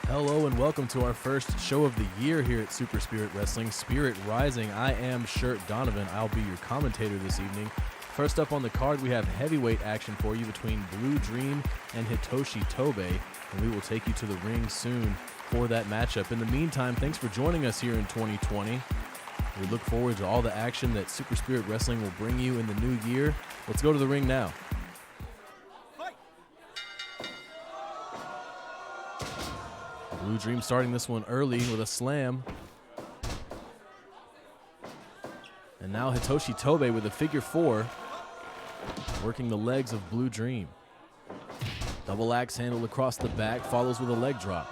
Hello and welcome to our first show of the year here at Super Spirit Wrestling, Spirit Rising. I am Shirt Donovan. I'll be your commentator this evening. First up on the card, we have heavyweight action for you between Blue Dream and Hitoshi Tobe, and we will take you to the ring soon for that matchup. In the meantime, thanks for joining us here in 2020. We look forward to all the action that Super Spirit Wrestling will bring you in the new year. Let's go to the ring now. Blue Dream starting this one early with a slam. And now Hitoshi Tobe with a figure four, working the legs of Blue Dream. Double axe handle across the back, follows with a leg drop.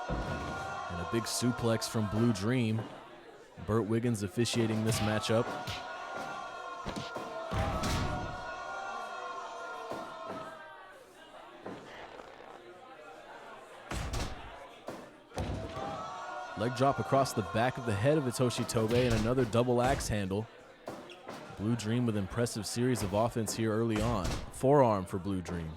And a big suplex from Blue Dream. Burt Wiggins officiating this matchup. Leg drop across the back of the head of Hitoshi Tobe and another double axe handle. Blue Dream with impressive series of offense here early on. Forearm for Blue Dream.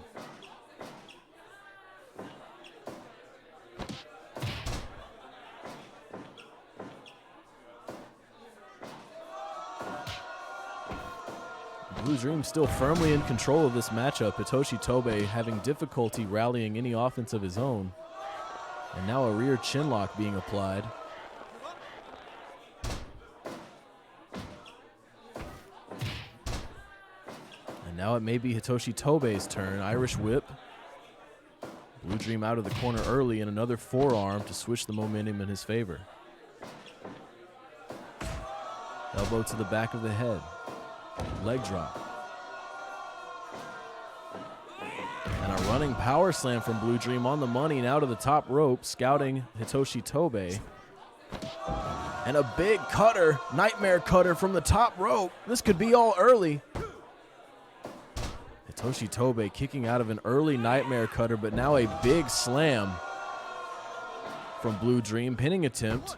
Blue Dream still firmly in control of this matchup. Hitoshi Tobe having difficulty rallying any offense of his own. And now a rear chin lock being applied. And now it may be Hitoshi Tobe's turn. Irish whip. Blue Dream out of the corner early and another forearm to switch the momentum in his favor. Elbow to the back of the head. Leg drop. And a running power slam from Blue Dream on the money, now to the top rope, scouting Hitoshi Tobe. And a big cutter, nightmare cutter from the top rope. This could be all early. Hitoshi Tobe kicking out of an early nightmare cutter, but now a big slam from Blue Dream. Pinning attempt.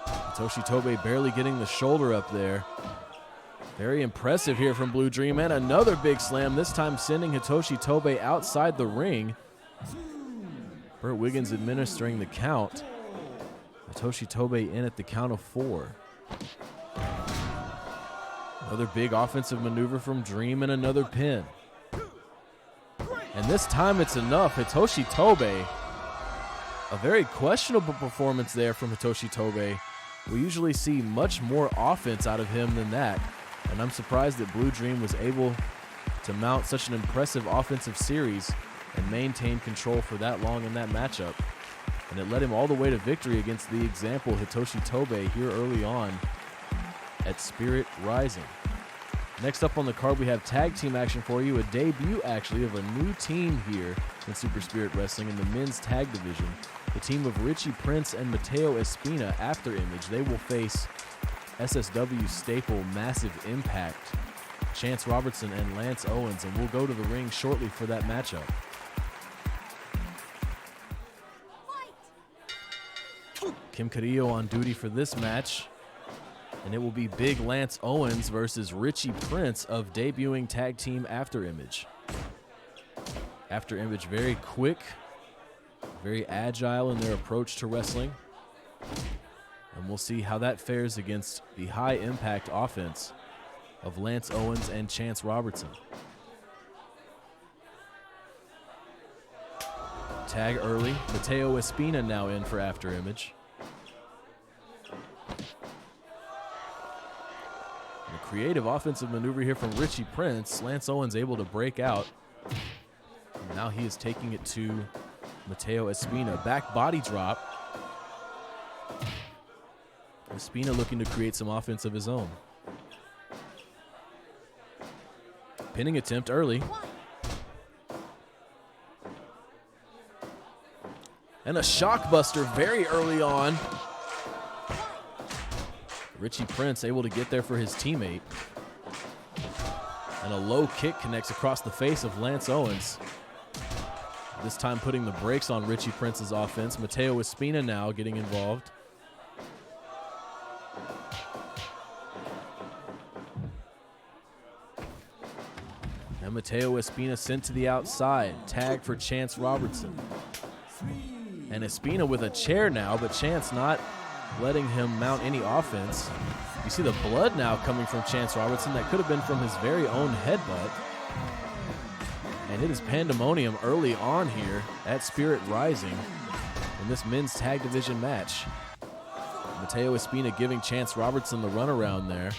Hitoshi Tobe barely getting the shoulder up there. Very impressive here from Blue Dream, and another big slam, this time sending Hitoshi Tobe outside the ring. Burt Wiggins administering the count. Hitoshi Tobe in at the count of 4. Another big offensive maneuver from Dream and another pin. And this time it's enough. Hitoshi Tobe, a very questionable performance there from Hitoshi Tobe. We usually see much more offense out of him than that. And I'm surprised that Blue Dream was able to mount such an impressive offensive series and maintain control for that long in that matchup. And it led him all the way to victory against the example Hitoshi Tobe here early on at Spirit Rising. Next up on the card, we have tag team action for you, a debut actually of a new team here in Super Spirit Wrestling in the men's tag division. The team of Richie Prince and Mateo Espina, After Image. They will face SSW staple Massive Impact, Chance Robertson and Lance Owens, and we'll go to the ring shortly for that matchup. Kim Carrillo on duty for this match, and it will be Big Lance Owens versus Richie Prince of debuting tag team After Image. After Image very quick, very agile in their approach to wrestling. And we'll see how that fares against the high-impact offense of Lance Owens and Chance Robertson. Tag early. Mateo Espina now in for After Image. And a creative offensive maneuver here from Richie Prince. Lance Owens able to break out. And now he is taking it to Mateo Espina. Back body drop. Espina looking to create some offense of his own. Pinning attempt early. And a shockbuster very early on. Richie Prince able to get there for his teammate. And a low kick connects across the face of Lance Owens. This time putting the brakes on Richie Prince's offense. Mateo Espina now getting involved. And Mateo Espina sent to the outside. Tag for Chance Robertson. And Espina with a chair now, but Chance not letting him mount any offense. You see the blood now coming from Chance Robertson. That could have been from his very own headbutt. And it is pandemonium early on here at Spirit Rising in this men's tag division match. Mateo Espina giving Chance Robertson the runaround there.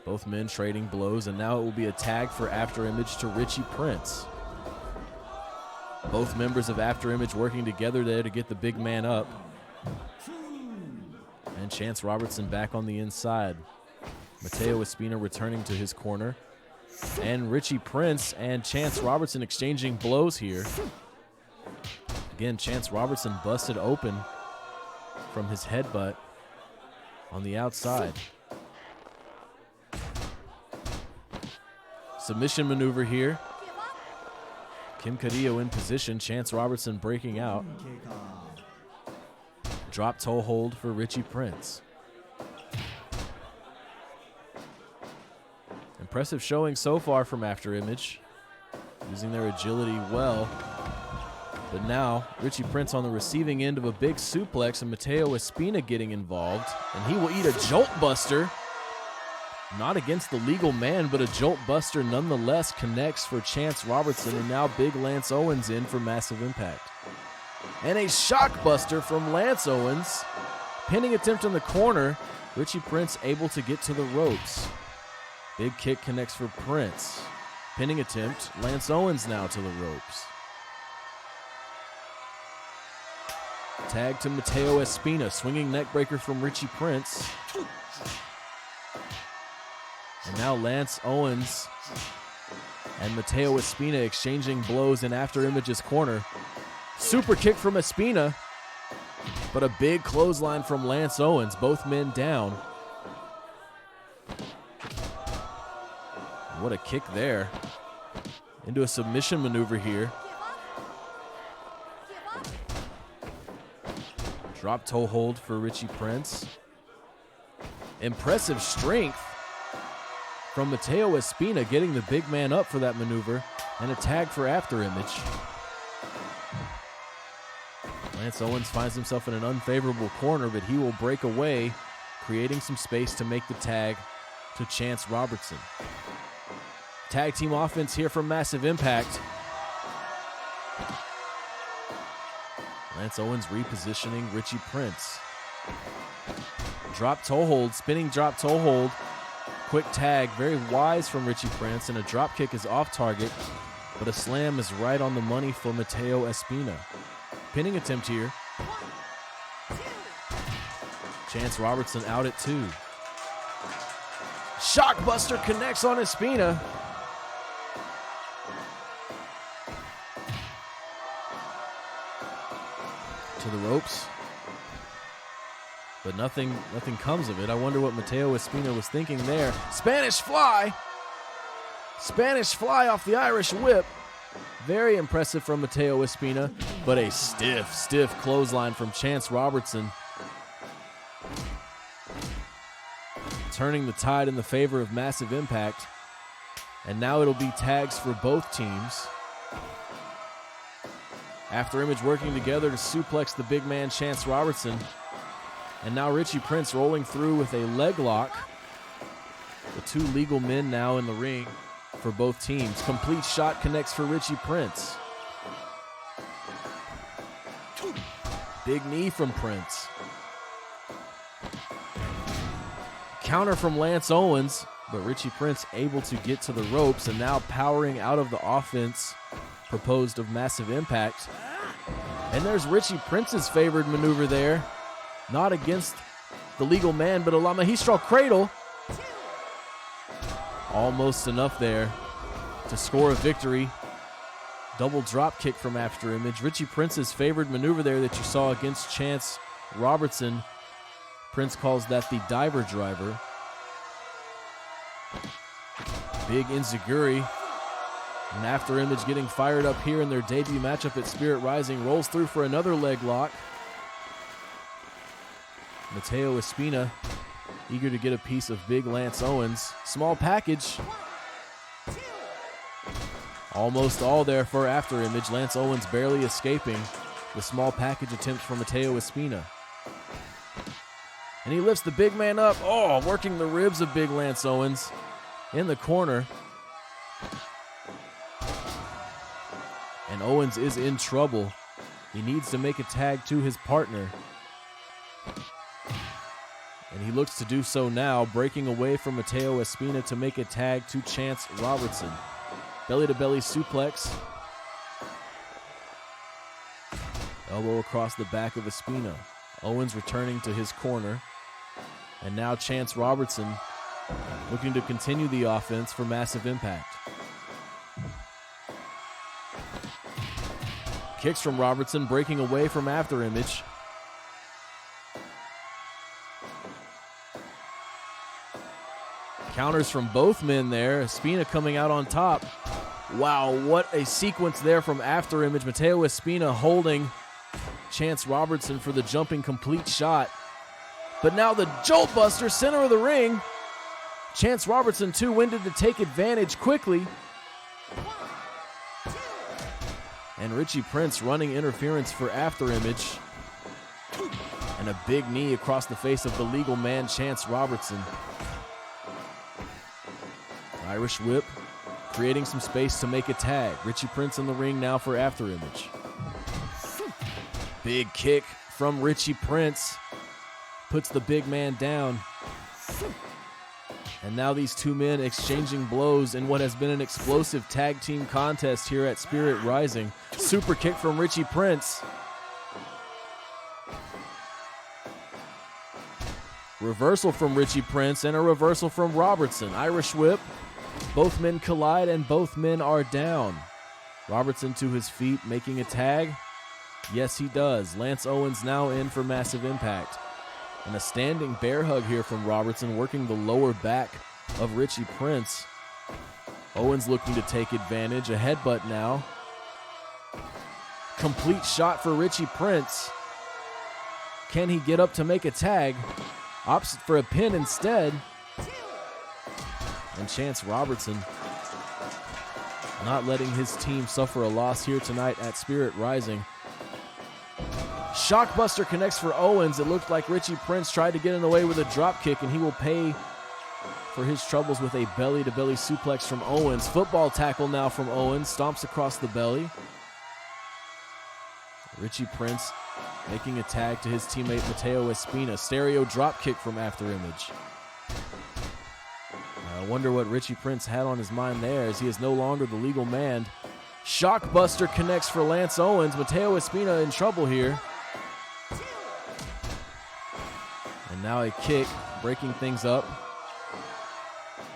Both men trading blows, and now it will be a tag for After Image to Richie Prince. Both members of After Image working together there to get the big man up. And Chance Robertson back on the inside. Mateo Espina returning to his corner. And Richie Prince and Chance Robertson exchanging blows here. Again, Chance Robertson busted open from his headbutt on the outside. Submission maneuver here. Kim Carrillo in position. Chance Robertson breaking out. Drop toe hold for Richie Prince. Impressive showing so far from After Image. Using their agility well. But now, Richie Prince on the receiving end of a big suplex and Mateo Espina getting involved. And he will eat a jolt buster. Not against the legal man, but a jolt buster nonetheless connects for Chance Robertson, and now big Lance Owens in for Massive Impact. And a shock buster from Lance Owens. Pinning attempt in the corner. Richie Prince able to get to the ropes. Big kick connects for Prince. Pinning attempt. Lance Owens now to the ropes. Tag to Mateo Espina. Swinging neckbreaker from Richie Prince. And now Lance Owens and Mateo Espina exchanging blows in After Image's corner. Super kick from Espina, but a big clothesline from Lance Owens. Both men down. What a kick there. Into a submission maneuver here. Drop toe hold for Richie Prince. Impressive strength from Mateo Espina, getting the big man up for that maneuver, and a tag for After Image. Lance Owens finds himself in an unfavorable corner, but he will break away, creating some space to make the tag to Chance Robertson. Tag team offense here from Massive Impact. Lance Owens repositioning Richie Prince. Drop toe hold, spinning drop toe hold. Quick tag, very wise from Richie Prince, and a drop kick is off target, but a slam is right on the money for Mateo Espina. Pinning attempt here. Chance Robertson out at 2. Shockbuster connects on Espina. To the ropes. But nothing comes of it. I wonder what Mateo Espina was thinking there. Spanish fly. Spanish fly off the Irish whip. Very impressive from Mateo Espina, but a stiff clothesline from Chance Robertson. Turning the tide in the favor of Massive Impact. And now it'll be tags for both teams. After Image working together to suplex the big man Chance Robertson. And now Richie Prince rolling through with a leg lock. The two legal men now in the ring for both teams. Complete shot connects for Richie Prince. Big knee from Prince. Counter from Lance Owens, but Richie Prince able to get to the ropes and now powering out of the offense proposed of Massive Impact. And there's Richie Prince's favored maneuver there. Not against the legal man, but a La Magistral Cradle. Almost enough there to score a victory. Double drop kick from After Image. Richie Prince's favored maneuver there that you saw against Chance Robertson. Prince calls that the diver driver. Big enziguri. And After Image getting fired up here in their debut matchup at Spirit Rising. Rolls through for another leg lock. Mateo Espina eager to get a piece of big Lance Owens. Small package. Almost all there for After Image. Lance Owens barely escaping the small package attempts from Matteo Espina. And he lifts the big man up. Oh, working the ribs of big Lance Owens in the corner. And Owens is in trouble. He needs to make a tag to his partner. And he looks to do so now, breaking away from Matteo Espina to make a tag to Chance Robertson. Belly-to-belly suplex. Elbow across the back of Espina. Owens returning to his corner. And now Chance Robertson looking to continue the offense for Massive Impact. Kicks from Robertson, breaking away from After Image. Counters from both men there. Espina coming out on top. Wow, what a sequence there from After Image. Matteo Espina holding Chance Robertson for the jumping complete shot. But now the Jolt Buster, center of the ring. Chance Robertson too winded to take advantage quickly. And Richie Prince running interference for After Image. And a big knee across the face of the legal man, Chance Robertson. Irish whip, creating some space to make a tag. Richie Prince in the ring now for After Image. Big kick from Richie Prince. Puts the big man down. And now these two men exchanging blows in what has been an explosive tag team contest here at Spirit Rising. Super kick from Richie Prince. Reversal from Richie Prince and a reversal from Robertson. Irish whip. Both men collide and both men are down. Robertson to his feet, making a tag. Yes, he does. Lance Owens now in for Massive Impact. And a standing bear hug here from Robertson, working the lower back of Richie Prince. Owens looking to take advantage. A headbutt now. Complete shot for Richie Prince. Can he get up to make a tag? Opts for a pin instead. And Chance Robertson not letting his team suffer a loss here tonight at Spirit Rising. Shockbuster connects for Owens. It looked like Richie Prince tried to get in the way with a drop kick, and he will pay for his troubles with a belly-to-belly suplex from Owens. Football tackle now from Owens. Stomps across the belly. Richie Prince making a tag to his teammate Matteo Espina. Stereo drop kick from After Image. I wonder what Richie Prince had on his mind there, as he is no longer the legal man. Shockbuster connects for Lance Owens. Matteo Espina in trouble here. And now a kick, breaking things up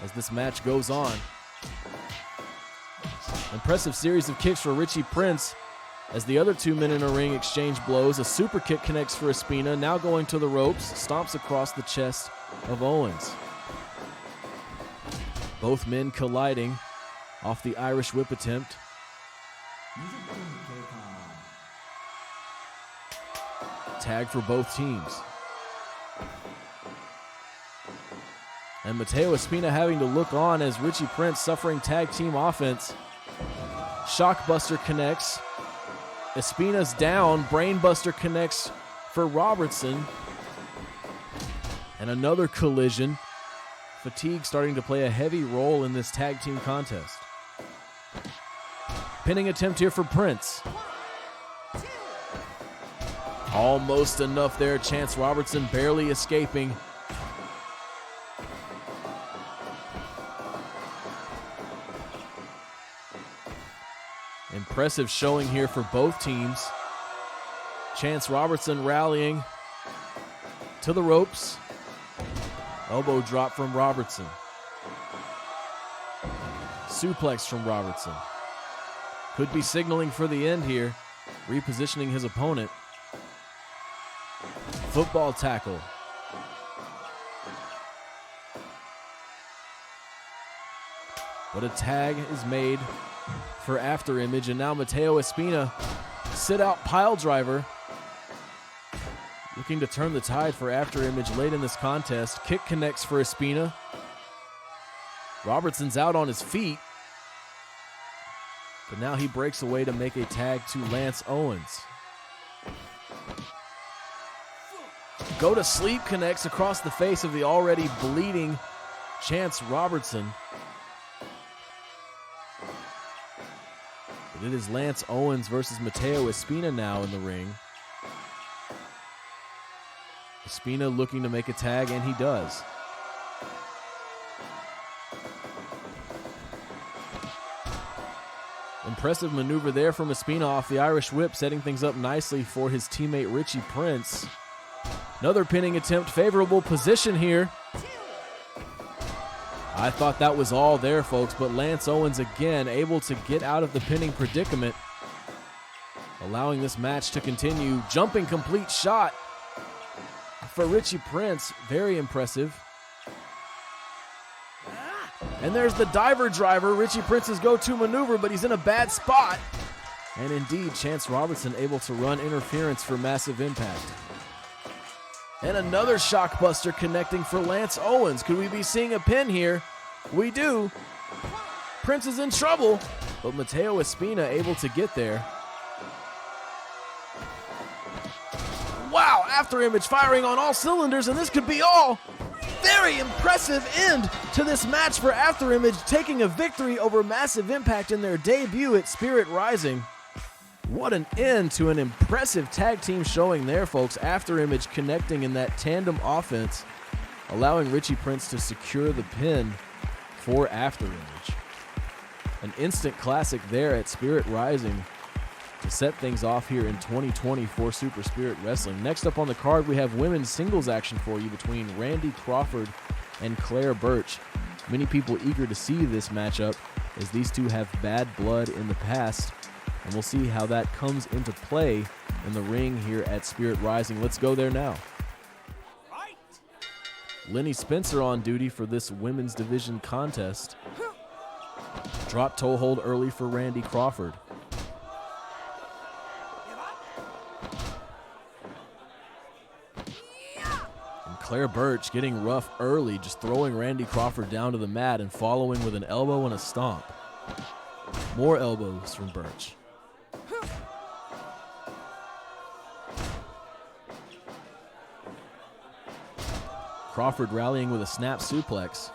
as this match goes on. Impressive series of kicks for Richie Prince as the other two men in the ring exchange blows. A super kick connects for Espina, now going to the ropes, stomps across the chest of Owens. Both men colliding off the Irish whip attempt. Tag for both teams. And Matteo Espina having to look on as Richie Prince suffering tag team offense. Shockbuster connects. Espina's down. Brainbuster connects for Robertson. And another collision. Fatigue starting to play a heavy role in this tag team contest. Pinning attempt here for Prince. Almost enough there. Chance Robertson barely escaping. Impressive showing here for both teams. Chance Robertson rallying to the ropes. Elbow drop from Robertson. Suplex from Robertson. Could be signaling for the end here. Repositioning his opponent. Football tackle. But a tag is made for After Image, and now Matteo Espina, sit out pile driver, looking to turn the tide for After Image late in this contest. Kick connects for Espina. Robertson's out on his feet. But now he breaks away to make a tag to Lance Owens. Go to sleep connects across the face of the already bleeding Chance Robertson. But it is Lance Owens versus Matteo Espina now in the ring. Espina looking to make a tag, and he does. Impressive maneuver there from Espina off the Irish Whip, setting things up nicely for his teammate Richie Prince. Another pinning attempt, favorable position here. I thought that was all there, folks, but Lance Owens again able to get out of the pinning predicament, allowing this match to continue. Jumping complete shot for Richie Prince, very impressive. And there's the diver driver, Richie Prince's go-to maneuver, but he's in a bad spot. And indeed, Chance Robertson able to run interference for massive impact. And another shockbuster connecting for Lance Owens. Could we be seeing a pin here? We do. Prince is in trouble, but Matteo Espina able to get there. Wow, after image firing on all cylinders, and this could be all. Very impressive end to this match for After Image, taking a victory over Massive Impact in their debut at Spirit Rising. What an end to an impressive tag team showing there, folks. After Image connecting in that tandem offense, allowing Richie Prince to secure the pin for After Image. An instant classic there at Spirit Rising to set things off here in 2020 for Super Spirit Wrestling. Next up on the card, we have women's singles action for you between Randy Crawford and Claire Birch. Many people eager to see this matchup as these two have bad blood in the past, and we'll see how that comes into play in the ring here at Spirit Rising. Let's go there now. Lenny Spencer on duty for this women's division contest. Drop toe hold early for Randy Crawford. Claire Birch getting rough early, just throwing Randy Crawford down to the mat and following with an elbow and a stomp. More elbows from Birch. Crawford rallying with a snap suplex.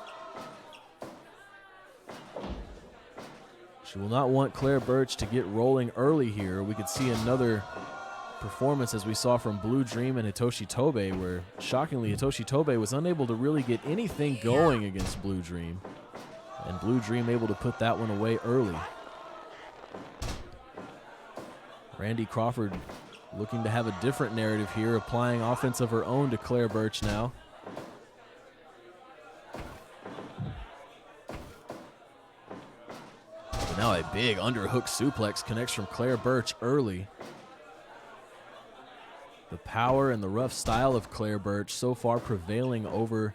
She will not want Claire Birch to get rolling early here. We could see another performance as we saw from Blue Dream and Hitoshi Tobe, where shockingly Hitoshi Tobe was unable to really get anything going against Blue Dream, and Blue Dream able to put that one away early. Randy Crawford looking to have a different narrative here, applying offense of her own to Claire Birch now. But now a big underhook suplex connects from Claire Birch early. The power and the rough style of Claire Birch so far prevailing over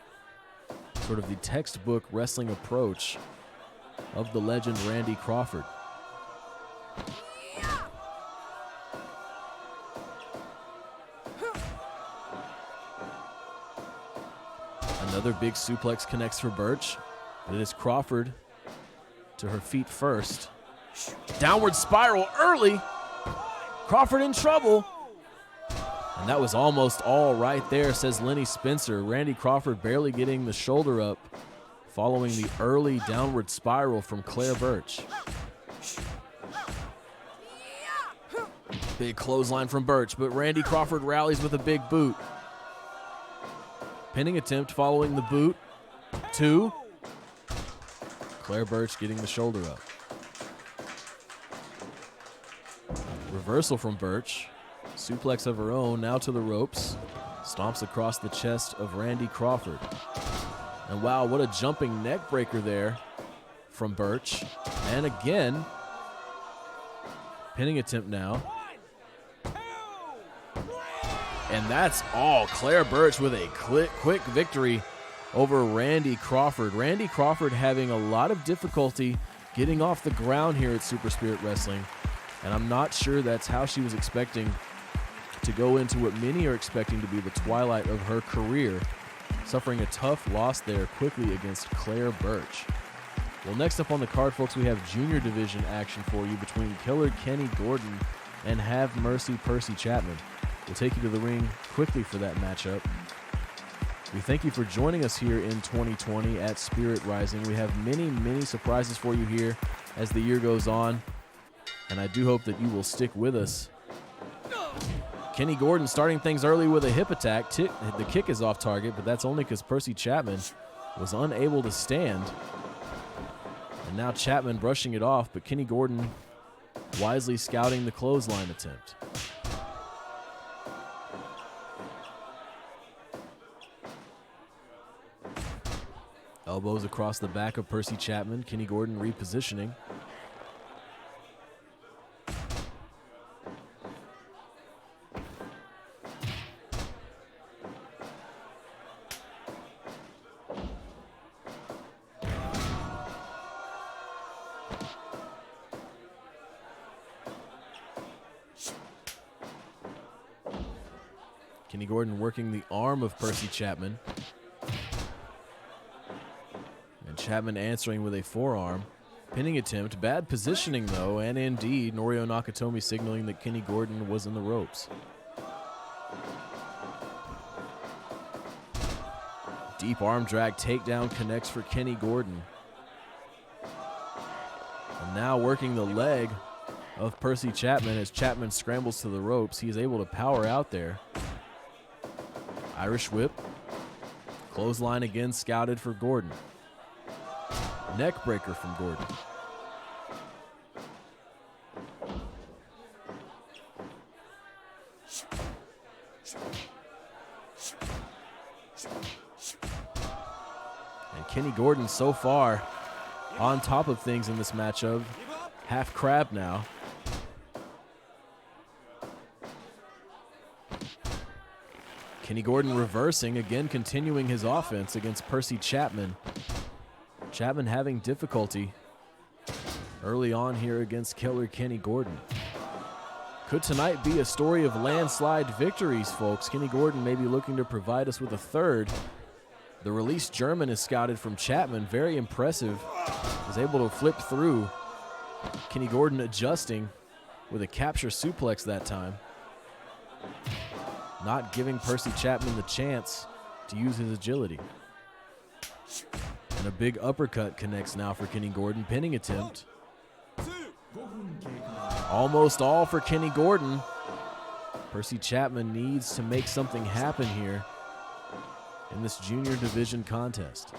sort of the textbook wrestling approach of the legend Randy Crawford. Another big suplex connects for Birch, but it is Crawford to her feet first. Downward spiral early. Crawford in trouble. And that was almost all right there, says Lenny Spencer. Randy Crawford barely getting the shoulder up following the early downward spiral from Claire Birch. Big clothesline from Birch, but Randy Crawford rallies with a big boot. Pinning attempt following the boot. 2. Claire Birch getting the shoulder up. Reversal from Birch. Suplex of her own, now to the ropes. Stomps across the chest of Randy Crawford. And wow, what a jumping neck breaker there from Birch. And again, pinning attempt now. And that's all. Claire Birch with a quick victory over Randy Crawford. Randy Crawford having a lot of difficulty getting off the ground here at Super Spirit Wrestling. And I'm not sure that's how she was expecting to go into what many are expecting to be the twilight of her career, suffering a tough loss there quickly against Claire Birch. Well, next up on the card, folks, we have junior division action for you between Killer Kenny Gordon and Have Mercy Percy Chapman. We'll take you to the ring quickly for that matchup. We thank you for joining us here in 2020 at Spirit Rising. We have many, many surprises for you here as the year goes on, and I do hope that you will stick with us. Kenny Gordon starting things early with a hip attack. The kick is off target, but that's only because Percy Chapman was unable to stand. And now Chapman brushing it off, but Kenny Gordon wisely scouting the clothesline attempt. Elbows across the back of Percy Chapman. Kenny Gordon repositioning. Kenny Gordon working the arm of Percy Chapman. And Chapman answering with a forearm. Pinning attempt. Bad positioning, though, and indeed, Norio Nakatomi signaling that Kenny Gordon was in the ropes. Deep arm drag takedown connects for Kenny Gordon. And now working the leg of Percy Chapman as Chapman scrambles to the ropes. He is able to power out there. Irish whip. Clothesline again scouted for Gordon. Neck breaker from Gordon. And Kenny Gordon so far on top of things in this matchup. Half crab now. Kenny Gordon reversing, again continuing his offense against Percy Chapman. Chapman having difficulty early on here against Killer Kenny Gordon. Could tonight be a story of landslide victories, folks? Kenny Gordon may be looking to provide us with a third. The release German is scouted from Chapman. Very impressive. Was able to flip through. Kenny Gordon adjusting with a capture suplex that time. Not giving Percy Chapman the chance to use his agility. And a big uppercut connects now for Kenny Gordon. Pinning attempt. Almost all for Kenny Gordon. Percy Chapman needs to make something happen here in this junior division contest.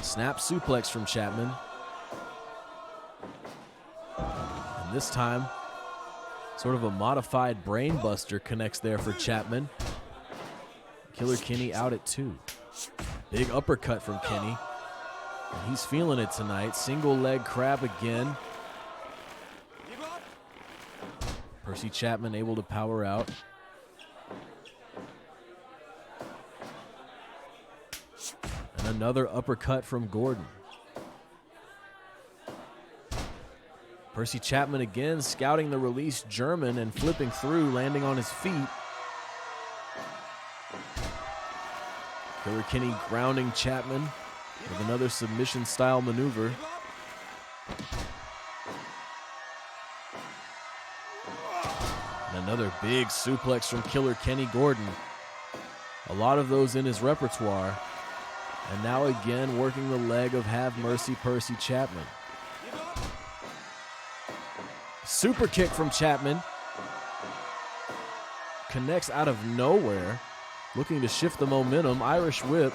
Snap suplex from Chapman. And this time, sort of a modified brain buster connects there for Chapman. Killer Kenny out at 2. Big uppercut from Kenny. And he's feeling it tonight. Single leg crab again. Percy Chapman able to power out. And another uppercut from Gordon. Percy Chapman again scouting the release German and flipping through, landing on his feet. Killer Kenny grounding Chapman with another submission style maneuver. And another big suplex from Killer Kenny Gordon. A lot of those in his repertoire. And now again working the leg of Have Mercy Percy Chapman. Super kick from Chapman. Connects out of nowhere. Looking to shift the momentum. Irish whip.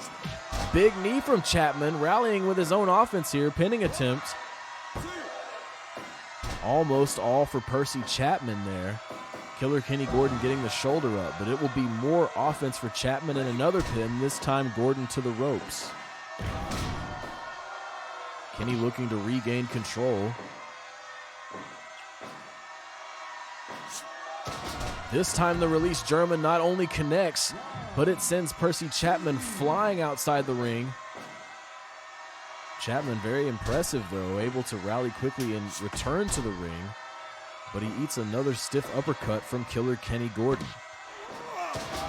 Big knee from Chapman. Rallying with his own offense here. Pinning attempt. Almost all for Percy Chapman there. Killer Kenny Gordon getting the shoulder up. But it will be more offense for Chapman and another pin. This time Gordon to the ropes. Kenny looking to regain control. This time the release German not only connects, but it sends Percy Chapman flying outside the ring. Chapman very impressive though, able to rally quickly and return to the ring. But he eats another stiff uppercut from Killer Kenny Gordon.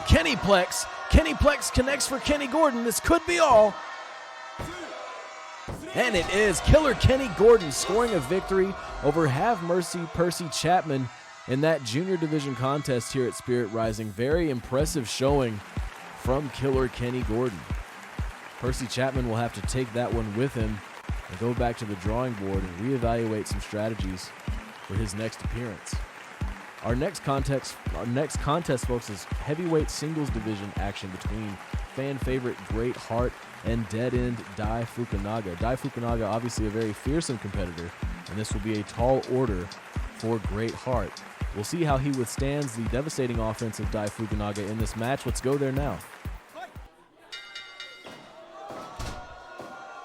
Kennyplex! Kennyplex connects for Kenny Gordon. This could be all. And it is Killer Kenny Gordon scoring a victory over Have Mercy Percy Chapman in that junior division contest here at Spirit Rising. Very impressive showing from Killer Kenny Gordon. Percy Chapman will have to take that one with him and go back to the drawing board and reevaluate some strategies for his next appearance. Our next contest, folks, is heavyweight singles division action between fan favorite Great Heart and dead end Dai Fukunaga. Dai Fukunaga, obviously a very fearsome competitor, and this will be a tall order for Great Heart. We'll see how he withstands the devastating offense of Dai Fukunaga in this match. Let's go there now.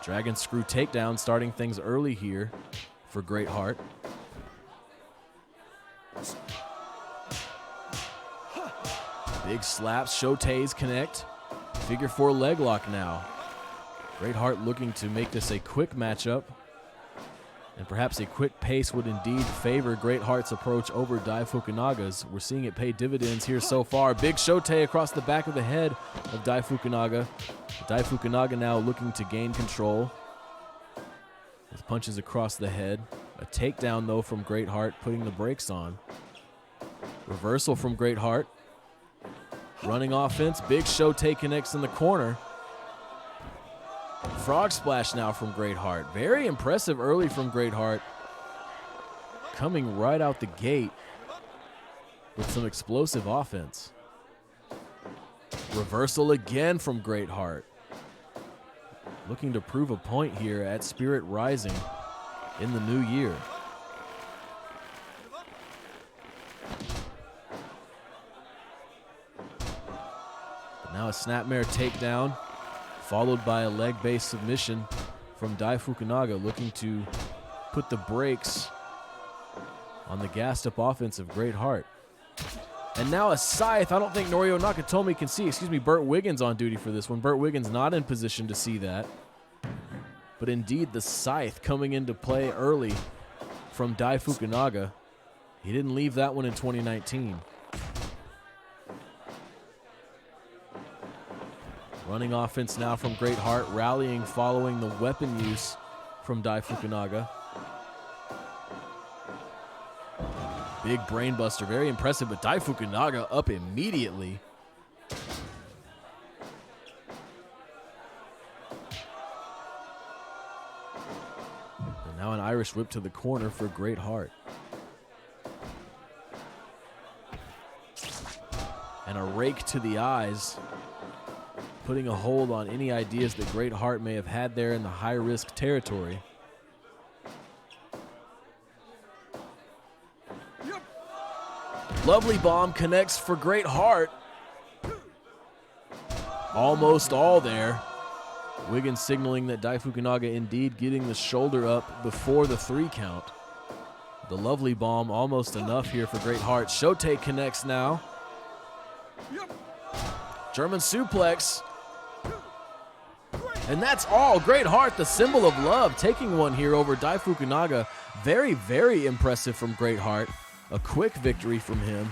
Dragon Screw takedown starting things early here for Great Heart. Big slaps, Shoteis connect. Figure 4 leg lock now. Great Heart looking to make this a quick matchup. And perhaps a quick pace would indeed favor Great Heart's approach over Dai Fukunaga's. We're seeing it pay dividends here so far. Big Shotei across the back of the head of Dai Fukunaga. Dai Fukunaga now looking to gain control with punches across the head. A takedown, though, from Great Heart, putting the brakes on. Reversal from Great Heart. Running offense. Big Shotei connects in the corner. Frog splash now from Great Heart. Very impressive early from Great Heart. Coming right out the gate with some explosive offense. Reversal again from Great Heart. Looking to prove a point here at Spirit Rising in the new year. But now a snapmare takedown, followed by a leg-based submission from Dai Fukunaga, looking to put the brakes on the gassed-up offense of Great Heart. And now a scythe. I don't think Norio Nakatomi can see. Burt Wiggins on duty for this one. Burt Wiggins not in position to see that. But indeed, the scythe coming into play early from Dai Fukunaga. He didn't leave that one in 2019. Running offense now from Great Heart, rallying following the weapon use from Dai Fukunaga. Big brainbuster, very impressive, but Dai Fukunaga up immediately. And now an Irish whip to the corner for Great Heart. And a rake to the eyes, putting a hold on any ideas that Great Heart may have had there in the high-risk territory. Lovely bomb connects for Great Heart. Almost all there. Wiggins signaling that Dai Fukunaga indeed getting the shoulder up before the 3 count. The lovely bomb almost enough here for Great Heart. Shotei connects now. German suplex. And that's all. Great Heart, the symbol of love, taking one here over Dai Fukunaga. Very, very impressive from Great Heart. A quick victory from him.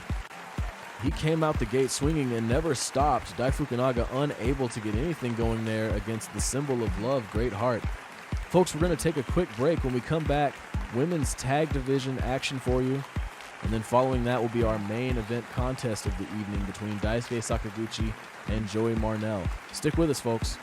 He came out the gate swinging and never stopped. Dai Fukunaga unable to get anything going there against the symbol of love, Great Heart. Folks, we're going to take a quick break. When we come back, women's tag division action for you. And then following that will be our main event contest of the evening between Daisuke Sakaguchi and Joey Marnell. Stick with us, folks.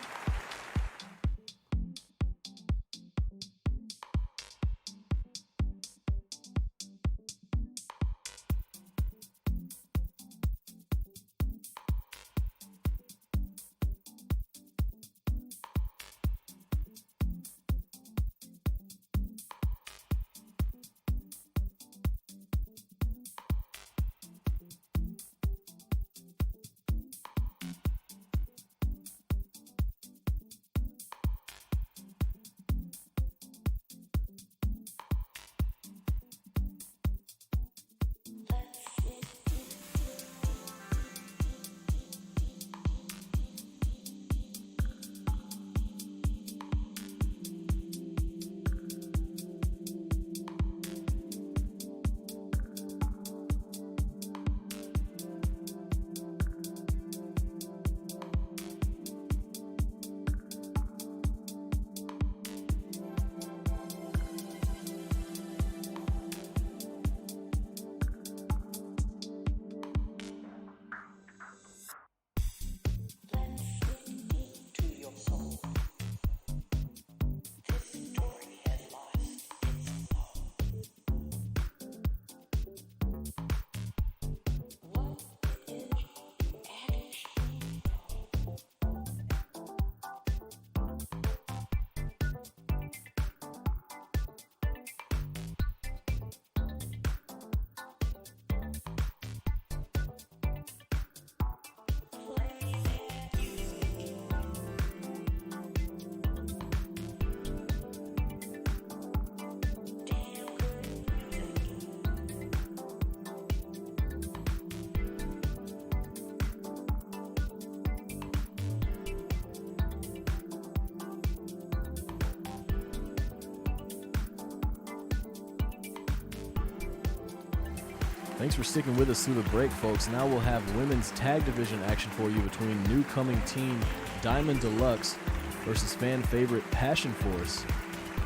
Thanks for sticking with us through the break, folks. Now we'll have women's tag division action for you between new coming team Diamond Deluxe versus fan favorite Passion Force.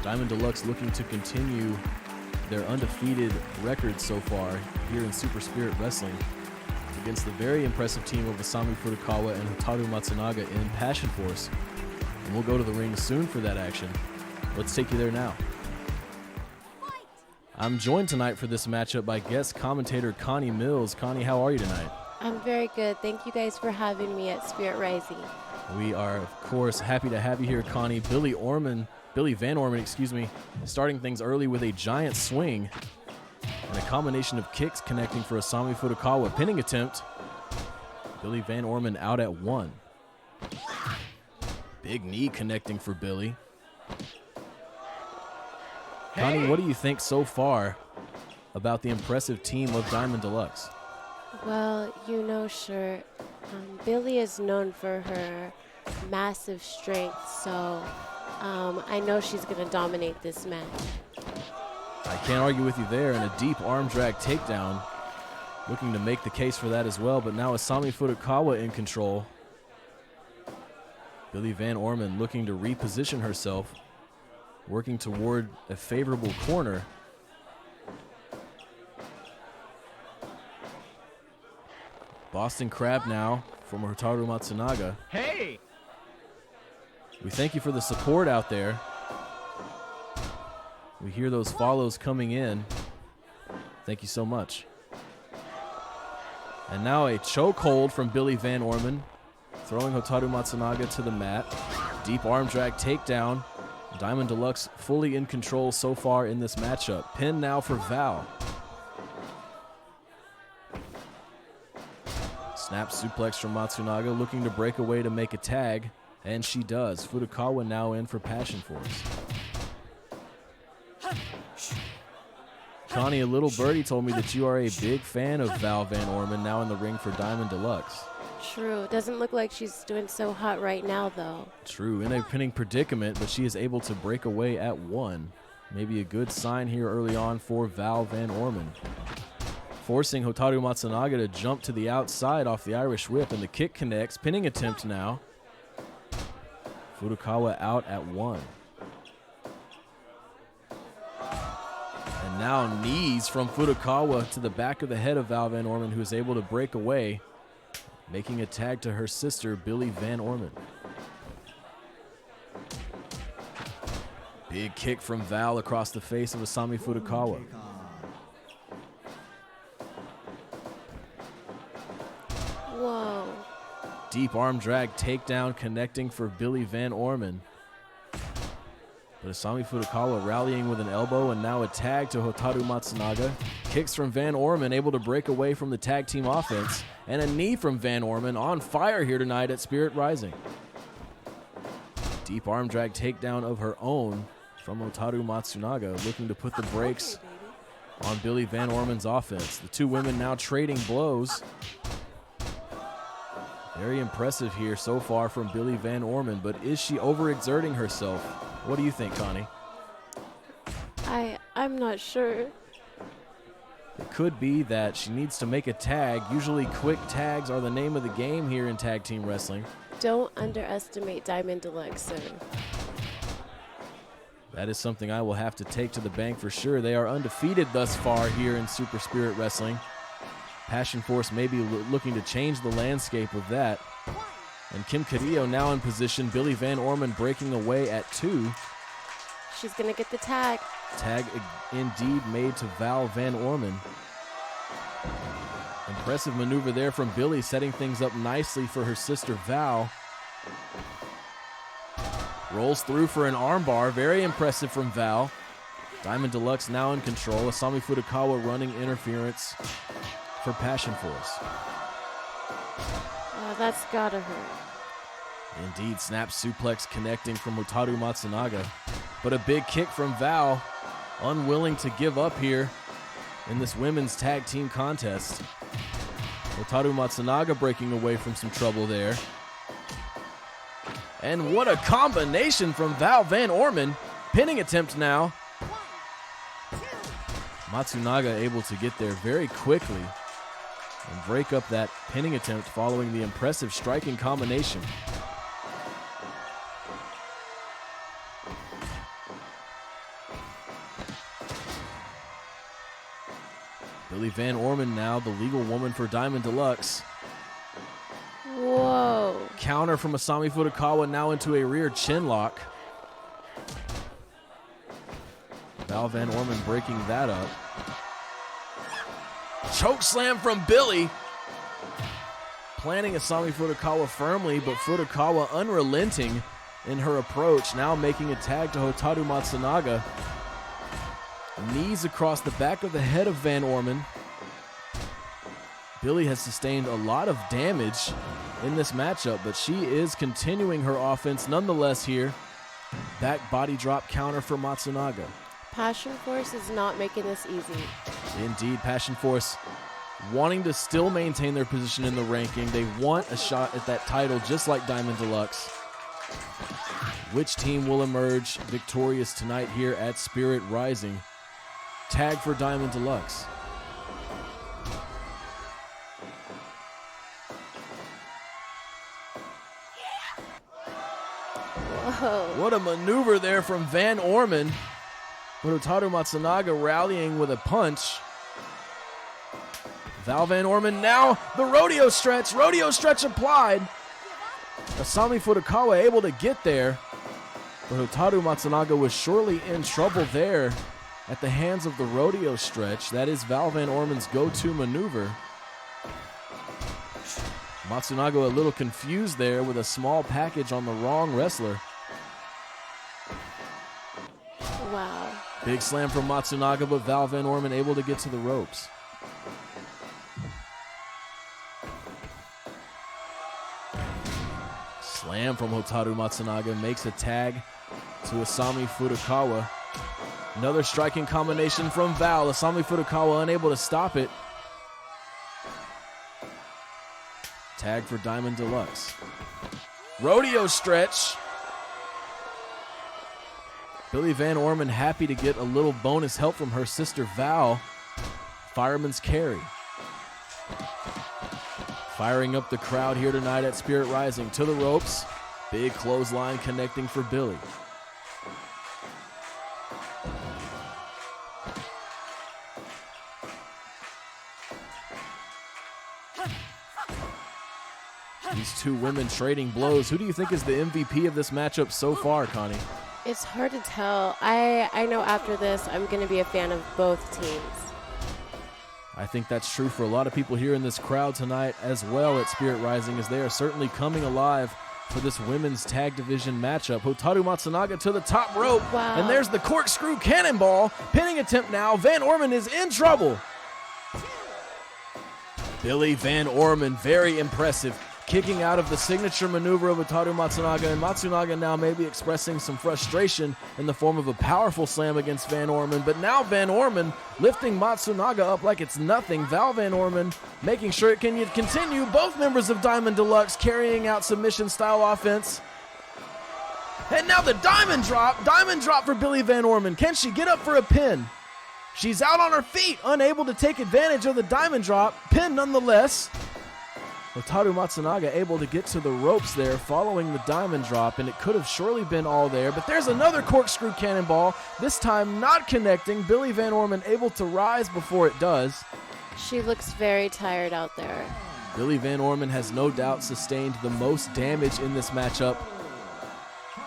Diamond Deluxe looking to continue their undefeated record so far here in Super Spirit Wrestling against the very impressive team of Asami Furukawa and Hotaru Matsunaga in Passion Force. And we'll go to the ring soon for that action. Let's take you there now. I'm joined tonight for this matchup by guest commentator Connie Mills. Connie, how are you tonight? I'm very good. Thank you guys for having me at Spirit Rising. We are, of course, happy to have you here, Connie. Billy Van Orman, starting things early with a giant swing and a combination of kicks connecting for Asami Furukawa. Pinning attempt. Billy Van Orman out at 1. Big knee connecting for Billy. Connie, what do you think so far about the impressive team of Diamond Deluxe? Well, Billy is known for her massive strength, so I know she's going to dominate this match. I can't argue with you there, and a deep arm drag takedown. Looking to make the case for that as well, but now Asami Furukawa in control. Billy Van Orman looking to reposition herself, working toward a favorable corner. Boston Crab now from Hotaru Matsunaga. Hey! We thank you for the support out there. We hear those follows coming in. Thank you so much. And now a chokehold from Billy Van Orman, throwing Hotaru Matsunaga to the mat. Deep arm drag takedown. Diamond Deluxe fully in control so far in this matchup. Pin now for Val. Snap suplex from Matsunaga, looking to break away to make a tag, and she does. Furukawa now in for Passion Force. Connie, a little birdie told me that you are a big fan of Val Van Orman now in the ring for Diamond Deluxe. True. Doesn't look like she's doing so hot right now, though. True, in a pinning predicament, but she is able to break away at 1. Maybe a good sign here early on for Val Van Orman. Forcing Hotaru Matsunaga to jump to the outside off the Irish whip, and the kick connects. Pinning attempt now. Furukawa out at 1. And now knees from Furukawa to the back of the head of Val Van Orman, who is able to break away, making a tag to her sister, Billy Van Orman. Big kick from Val across the face of Asami Furukawa. Whoa. Deep arm drag takedown connecting for Billy Van Orman. But Asami Furukawa rallying with an elbow, and now a tag to Hotaru Matsunaga. Kicks from Van Orman, able to break away from the tag team offense. And a knee from Van Orman, on fire here tonight at Spirit Rising. Deep arm drag takedown of her own from Hotaru Matsunaga, looking to put the brakes on Billy Van Orman's offense. The two women now trading blows. Very impressive here so far from Billy Van Orman, but is she overexerting herself? What do you think, Connie? I'm not sure. It could be that she needs to make a tag. Usually quick tags are the name of the game here in tag team wrestling. Don't underestimate Diamond Deluxe, sir. That is something I will have to take to the bank for sure. They are undefeated thus far here in Super Spirit Wrestling. Passion Force may be looking to change the landscape of that. And Kim Carrillo now in position. Billy Van Orman breaking away at 2. She's going to get the tag. Tag indeed made to Val Van Orman. Impressive maneuver there from Billy, setting things up nicely for her sister Val. Rolls through for an armbar. Very impressive from Val. Diamond Deluxe now in control. Asami Furukawa running interference for Passion Force. That's gotta hurt. Indeed, snap suplex connecting from Hotaru Matsunaga. But a big kick from Val, unwilling to give up here in this women's tag team contest. Hotaru Matsunaga breaking away from some trouble there. And what a combination from Val Van Orman. Pinning attempt now. Matsunaga able to get there very quickly and break up that pinning attempt following the impressive striking combination. Billy Van Orman now the legal woman for Diamond Deluxe. Whoa. Counter from Asami Furukawa now into a rear chin lock. Val Van Orman breaking that up. Choke slam from Billy. Planting Asami Furukawa firmly, but Furukawa unrelenting in her approach, now making a tag to Hotaru Matsunaga. Knees across the back of the head of Van Orman. Billy has sustained a lot of damage in this matchup, but she is continuing her offense nonetheless here. Back body drop counter for Matsunaga. Passion Force is not making this easy. Indeed, Passion Force wanting to still maintain their position in the ranking. They want a shot at that title just like Diamond Deluxe. Which team will emerge victorious tonight here at Spirit Rising? Tag for Diamond Deluxe. Whoa. What a maneuver there from Van Orman. But Hotaru Matsunaga rallying with a punch. Val Van Orman now the rodeo stretch applied. Asami Furukawa able to get there. But Hotaru Matsunaga was surely in trouble there at the hands of the rodeo stretch. That is Val Van Orman's go-to maneuver. Matsunaga a little confused there with a small package on the wrong wrestler. Wow. Big slam from Matsunaga, but Val Van Orman able to get to the ropes. Slam from Hotaru Matsunaga makes a tag to Asami Furukawa. Another striking combination from Val. Asami Furukawa unable to stop it. Tag for Diamond Deluxe. Rodeo stretch. Billy Van Orman happy to get a little bonus help from her sister Val. Fireman's carry. Firing up the crowd here tonight at Spirit Rising. To the ropes. Big clothesline connecting for Billy. These two women trading blows. Who do you think is the MVP of this matchup so far, Connie? It's hard to tell. I know after this, I'm going to be a fan of both teams. I think that's true for a lot of people here in this crowd tonight as well at Spirit Rising, as they are certainly coming alive for this women's tag division matchup. Hotaru Matsunaga to the top rope. Wow. And there's the corkscrew cannonball. Pinning attempt now. Van Orman is in trouble. Billy Van Orman, very impressive. Kicking out of the signature maneuver of Hotaru Matsunaga, and Matsunaga now maybe expressing some frustration in the form of a powerful slam against Van Orman, but now Van Orman lifting Matsunaga up like it's nothing. Val Van Orman making sure it can continue. Both members of Diamond Deluxe carrying out submission-style offense. And now the diamond drop for Billy Van Orman. Can she get up for a pin? She's out on her feet, unable to take advantage of the diamond drop. Pin nonetheless. Hotaru Matsunaga able to get to the ropes there following the diamond drop, and it could have surely been all there, but there's another corkscrew cannonball, this time not connecting. Billy Van Orman able to rise before it does. She looks very tired out there. Billy Van Orman has no doubt sustained the most damage in this matchup,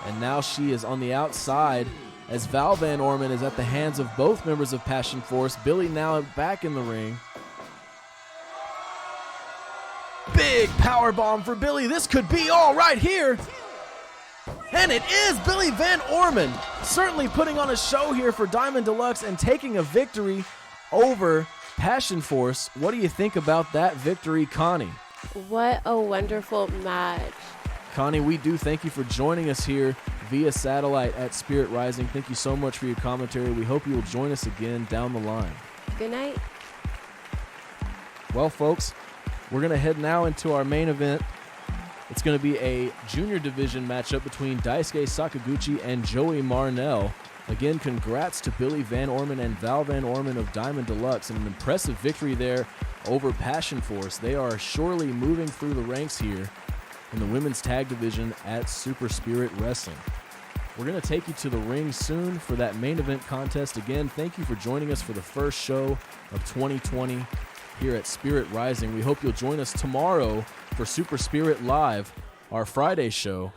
and now she is on the outside as Val Van Orman is at the hands of both members of Passion Force. Billy now back in the ring. Big power bomb for Billy. This could be all right here. And it is Billy Van Orman certainly putting on a show here for Diamond Deluxe and taking a victory over Passion Force. What do you think about that victory, Connie? What a wonderful match. Connie, we do thank you for joining us here via satellite at Spirit Rising. Thank you so much for your commentary. We hope you will join us again down the line. Good night. Well, folks, we're going to head now into our main event. It's going to be a junior division matchup between Daisuke Sakaguchi and Joey Marnell. Again, congrats to Billy Van Orman and Val Van Orman of Diamond Deluxe. An impressive victory there over Passion Force. They are surely moving through the ranks here in the women's tag division at Super Spirit Wrestling. We're going to take you to the ring soon for that main event contest. Again, thank you for joining us for the first show of 2020 here at Spirit Rising. We hope you'll join us tomorrow for Super Spirit Live, our Friday show,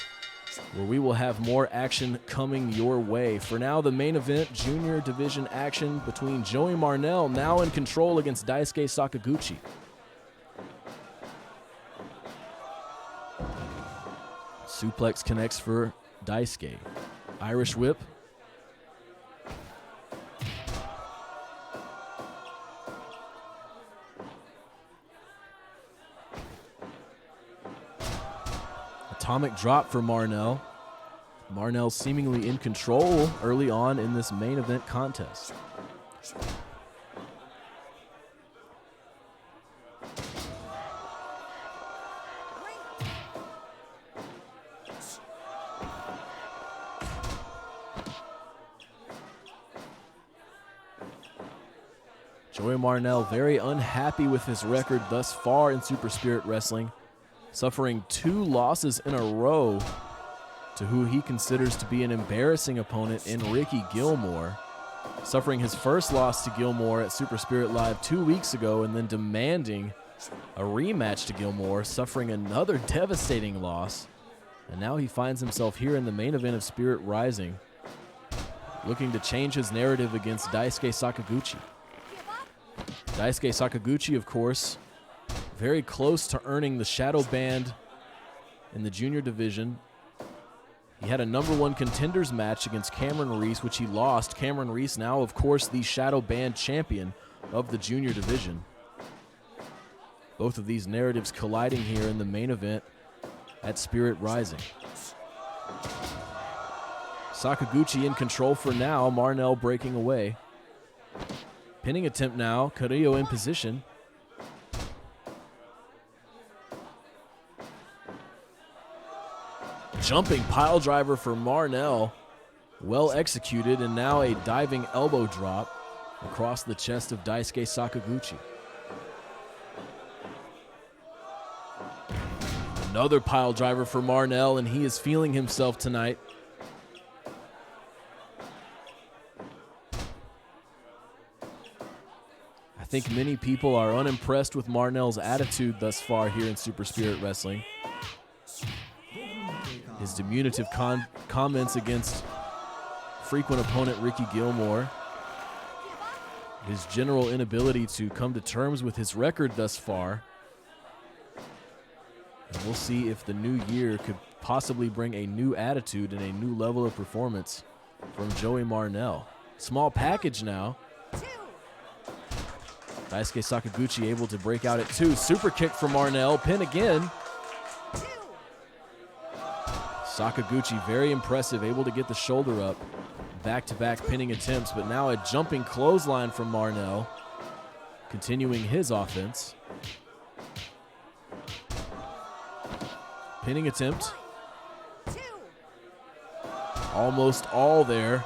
where we will have more action coming your way. For now, the main event, junior division action between Joey Marnell, now in control, against Daisuke Sakaguchi. Suplex connects for Daisuke. Irish whip. Atomic drop for Marnell. Marnell seemingly in control early on in this main event contest. Joey Marnell very unhappy with his record thus far in Super Spirit Wrestling, suffering 2 losses in a row to who he considers to be an embarrassing opponent in Ricky Gilmore, suffering his first loss to Gilmore at Super Spirit Live 2 weeks ago and then demanding a rematch to Gilmore, suffering another devastating loss. And now he finds himself here in the main event of Spirit Rising, looking to change his narrative against Daisuke Sakaguchi. Daisuke Sakaguchi, of course, very close to earning the shadow band in the junior division. He had a #1 contenders match against Cameron Reese, which he lost. Cameron Reese now, of course, the shadow band champion of the junior division. Both of these narratives colliding here in the main event at Spirit Rising. Sakaguchi in control for now, Marnell breaking away. Pinning attempt now, Carrillo in position. Jumping pile driver for Marnell, well executed, and now a diving elbow drop across the chest of Daisuke Sakaguchi. Another pile driver for Marnell, and he is feeling himself tonight. I think many people are unimpressed with Marnell's attitude thus far here in Super Spirit Wrestling. His diminutive comments against frequent opponent Ricky Gilmore. His general inability to come to terms with his record thus far. And we'll see if the new year could possibly bring a new attitude and a new level of performance from Joey Marnell. Small package now. Daisuke Sakaguchi able to break out at 2. Super kick for Marnell. Pin again. Sakaguchi very impressive, able to get the shoulder up. Back-to-back pinning attempts, but now a jumping clothesline from Marnell, continuing his offense. Pinning attempt. Almost all there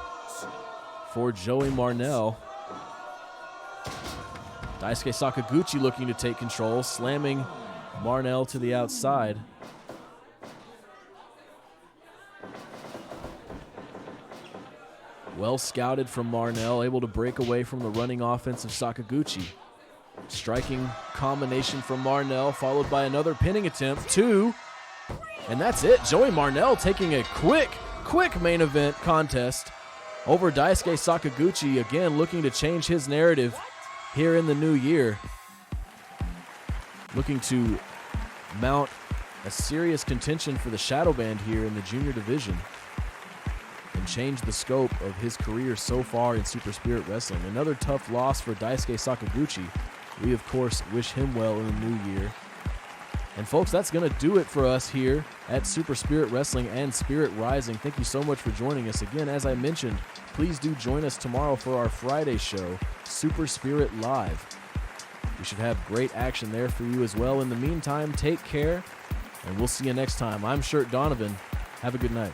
for Joey Marnell. Daisuke Sakaguchi looking to take control, slamming Marnell to the outside. Well scouted from Marnell, able to break away from the running offense of Sakaguchi. Striking combination from Marnell, followed by another pinning attempt, 2. And that's it. Joey Marnell taking a quick main event contest over Daisuke Sakaguchi, again looking to change his narrative here in the new year. Looking to mount a serious contention for the shadow band here in the junior division and change the scope of his career so far in Super Spirit Wrestling. Another tough loss for Daisuke Sakaguchi. We, of course, wish him well in the new year. And folks, that's going to do it for us here at Super Spirit Wrestling and Spirit Rising. Thank you so much for joining us. Again, as I mentioned, please do join us tomorrow for our Friday show, Super Spirit Live. We should have great action there for you as well. In the meantime, take care, and we'll see you next time. I'm Shirt Donovan. Have a good night.